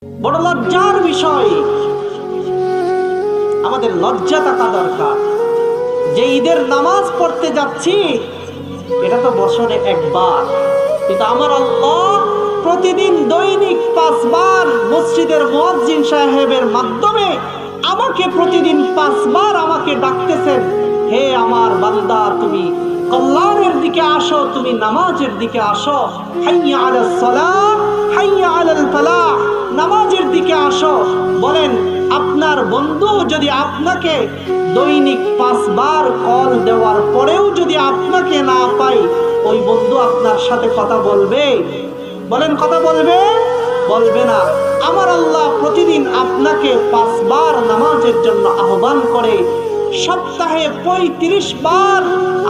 বড় লজ্জার বিষয়। আমাদের লজ্জা থাকা দরকার। যে ঈদের নামাজ পড়তে যাচ্ছি এটা তো বছরে একবার, কিন্তু আমার আল্লাহ প্রতিদিন দৈনিক 5 বার মসজিদের মুয়াজ্জিন সাহেবের মাধ্যমে আমাকে প্রতিদিন 5 বার আমাকে ডাকতেছেন, হে আমার বান্দা তুমি কল্যাণের দিকে আসো, তুমি নামাজের দিকে আসো, হাইয়া আলাস সালাহ হাইয়া আলাল ফালাহ, নামাজের দিকে আসো। বলেন আপনার বন্ধু যদি আপনাকে দৈনিক 5 বার কল দেওয়ার পরেও যদি আপনাকে না পাই, ওই বন্ধু আপনার সাথে কথা বলবে? বলেন কথা বলবে? বলবে না। আমার আল্লাহ প্রতিদিন আপনাকে 5 বার নামাজের জন্য আহ্বান করে, সপ্তাহে 35 বার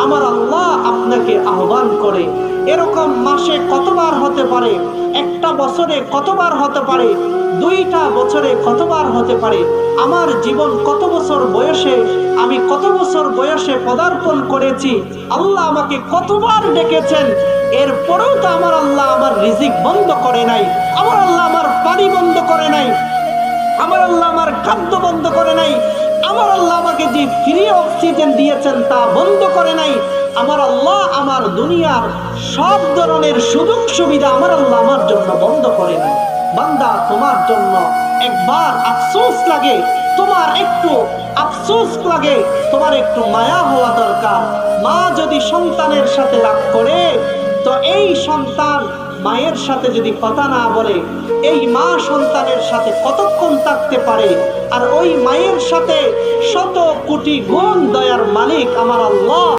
আমার আল্লাহ আপনাকে আহ্বান করে। এরকম মাসে কতবার হতে পারে? একটা বছরে কতবার হতে পারে? 2টা বছরে কতবার হতে পারে? আমার জীবন কত বছর বয়সে, আমি কত বছর বয়সে পদার্পণ করেছি, আল্লাহ আমাকে কতবার ডেকেছেন। এরপরেও তো আমার আল্লাহ আমার রিজিক বন্ধ করে নাই, আমার আল্লাহ আমার পানি বন্ধ করে নাই, আমার আল্লাহ আমার খাদ্য বন্ধ করে নাই, আমার আল্লাহ আমাকে যে ফ্রি অক্সিজেন দিয়েছেন তা বন্ধ করে নাই। আমার আল্লাহ আমার দুনিয়ার সব ধরনের সুযোগ সুবিধা আমার আল্লাহ আমার জন্য বন্ধ করে নাই। বান্দা, তোমার জন্য একবার আফসোস লাগে, তোমার একটু আফসোস লাগে, তোমার একটু মায়া হওয়া দরকার। মা যদি সন্তানের সাথে রাগ করে, তো এই সন্তান মায়ের সাথে যদি কথা না বলে, এই মা সন্তানের সাথে কতক্ষণ থাকতে পারে? আর ওই মায়ের সাথে 100 কোটি গুণ দয়ার মালিক আমার আল্লাহ।